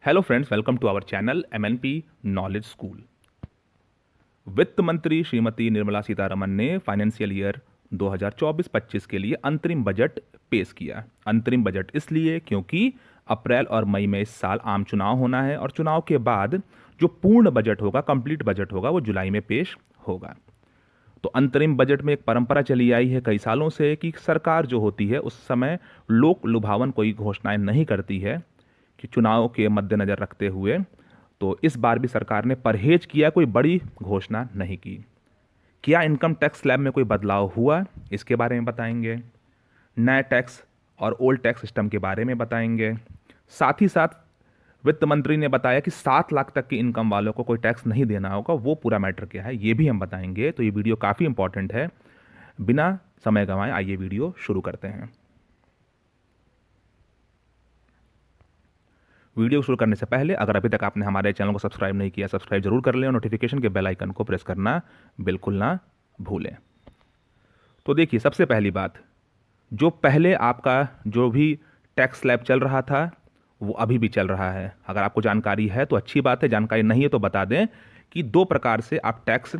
Hello friends, welcome to our channel MNP knowledge school. वित्त मंत्री श्रीमती निर्मला सीतारमण ने फाइनेंशियल ईयर 2024-25 के लिए अंतरिम बजट पेश किया। अंतरिम बजट इसलिए क्योंकि अप्रैल और मई में इस साल आम चुनाव होना है और चुनाव के बाद जो पूर्ण बजट होगा, कंप्लीट बजट होगा, वो जुलाई में पेश होगा। तो अंतरिम बजट में एक परंपरा चली आई है कई सालों से कि सरकार जो होती है उस समय लोक लुभावन कोई घोषणाएं नहीं करती है कि चुनाव के मद्देनजर रखते हुए। तो इस बार भी सरकार ने परहेज किया, कोई बड़ी घोषणा नहीं की। क्या इनकम टैक्स स्लैब में कोई बदलाव हुआ, इसके बारे में बताएंगे। नया टैक्स और ओल्ड टैक्स सिस्टम के बारे में बताएंगे। साथ ही साथ वित्त मंत्री ने बताया कि 7 लाख तक की इनकम वालों को कोई टैक्स नहीं देना होगा, वो पूरा मैटर क्या है ये भी हम बताएंगे। तो ये वीडियो काफ़ी इंपॉर्टेंट है। बिना समय गंवाए आइए वीडियो शुरू करते हैं। वीडियो शुरू करने से पहले अगर अभी तक आपने हमारे चैनल को सब्सक्राइब नहीं किया, सब्सक्राइब जरूर कर लें और नोटिफिकेशन के बेल आइकन को प्रेस करना बिल्कुल ना भूलें। तो देखिए, सबसे पहली बात, जो पहले आपका जो भी टैक्स स्लैब चल रहा था वो अभी भी चल रहा है। अगर आपको जानकारी है तो अच्छी बात है, जानकारी नहीं है तो बता दें कि 2 प्रकार से आप टैक्स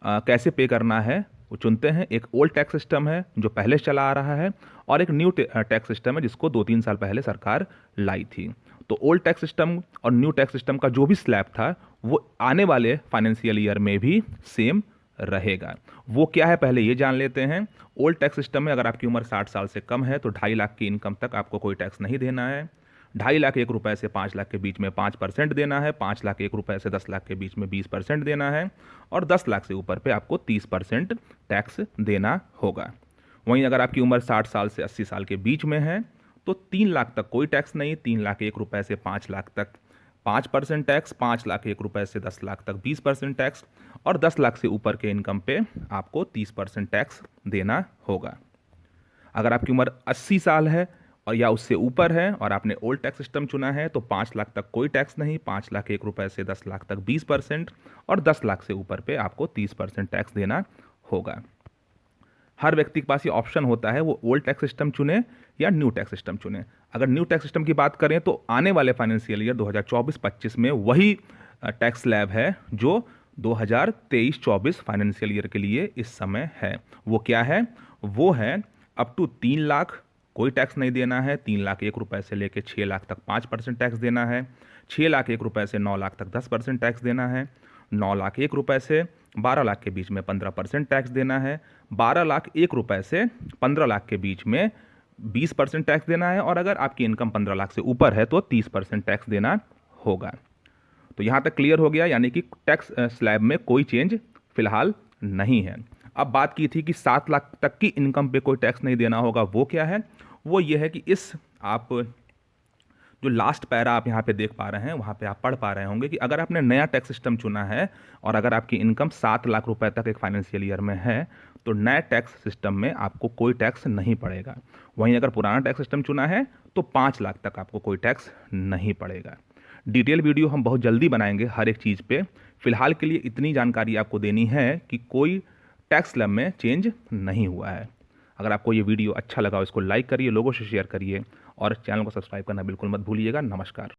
कैसे पे करना है वो चुनते हैं। एक ओल्ड टैक्स सिस्टम है जो पहले से चला आ रहा है, और एक न्यू टैक्स सिस्टम है जिसको 2-3 साल पहले सरकार लाई थी। तो ओल्ड टैक्स सिस्टम और न्यू टैक्स सिस्टम का जो भी स्लैब था वो आने वाले फाइनेंशियल ईयर में भी सेम रहेगा। वो क्या है पहले ये जान लेते हैं। ओल्ड टैक्स सिस्टम में अगर आपकी उम्र 60 साल से कम है तो 2.5 लाख की इनकम तक आपको कोई टैक्स नहीं देना है। 2.5 लाख 1 रुपए से 5 लाख के बीच में 5% देना है। 5 लाख 1 रुपए से 10 लाख के बीच में 20% देना है। और 10 लाख से ऊपर पे आपको 30% टैक्स देना होगा। वहीं अगर आपकी उम्र 60 साल से 80 साल के बीच में है तो 3 लाख तक कोई टैक्स नहीं। 3 लाख 1 रुपए से 5 लाख तक 5% टैक्स। 5 लाख 1 रुपए से 10 लाख तक 20% टैक्स। और 10 लाख से ऊपर के इनकम पे आपको 30% टैक्स देना होगा। अगर आपकी उम्र 80 साल है और या उससे ऊपर है और आपने ओल्ड टैक्स सिस्टम चुना है तो 5 लाख तक कोई टैक्स नहीं। 5 लाख 1 रुपए से 10 लाख तक 20%। और 10 लाख से ऊपर पे आपको 30% टैक्स देना होगा। हर व्यक्ति के पास ये ऑप्शन होता है वो ओल्ड टैक्स सिस्टम चुने या न्यू टैक्स सिस्टम चुने। अगर न्यू टैक्स सिस्टम की बात करें तो आने वाले फाइनेंशियल ईयर 2024-25 में वही टैक्स स्लैब है जो 2023-24 फाइनेंशियल ईयर के लिए इस समय है। वो क्या है? वो है अप टू 3 लाख कोई टैक्स नहीं देना है। 3 लाख 1 रुपए से लेकर 6 लाख तक 5% टैक्स देना है। 6 लाख 1 रुपए से 9 लाख तक 10% टैक्स देना है। 9 लाख 1 रुपए से 12 लाख के बीच में 15% टैक्स देना है। 12 लाख 1 रुपए से 15 लाख के बीच में 20% टैक्स देना है। और अगर आपकी इनकम 15 लाख से ऊपर है तो 30% टैक्स देना होगा। तो यहां तक क्लियर हो गया, यानी कि टैक्स स्लैब में कोई चेंज फिलहाल नहीं है। अब बात की थी कि 7 लाख तक की इनकम पे कोई टैक्स नहीं देना होगा, वो क्या है? वो ये है कि इस आप जो लास्ट पैरा आप यहाँ पे देख पा रहे हैं वहाँ पे आप पढ़ पा रहे होंगे कि अगर आपने नया टैक्स सिस्टम चुना है और अगर आपकी इनकम 7 लाख रुपए तक एक फाइनेंशियल ईयर में है तो नया टैक्स सिस्टम में आपको कोई टैक्स नहीं पड़ेगा। वहीं अगर पुराना टैक्स सिस्टम चुना है तो 5 लाख तक आपको कोई टैक्स नहीं पड़ेगा। डिटेल वीडियो हम बहुत जल्दी बनाएंगे हर एक चीज़ पे। फिलहाल के लिए इतनी जानकारी आपको देनी है कि कोई टैक्स स्लैब में चेंज नहीं हुआ है। अगर आपको ये वीडियो अच्छा लगा इसको लाइक करिए, लोगों से शेयर करिए और चैनल को सब्सक्राइब करना बिल्कुल मत भूलिएगा। नमस्कार।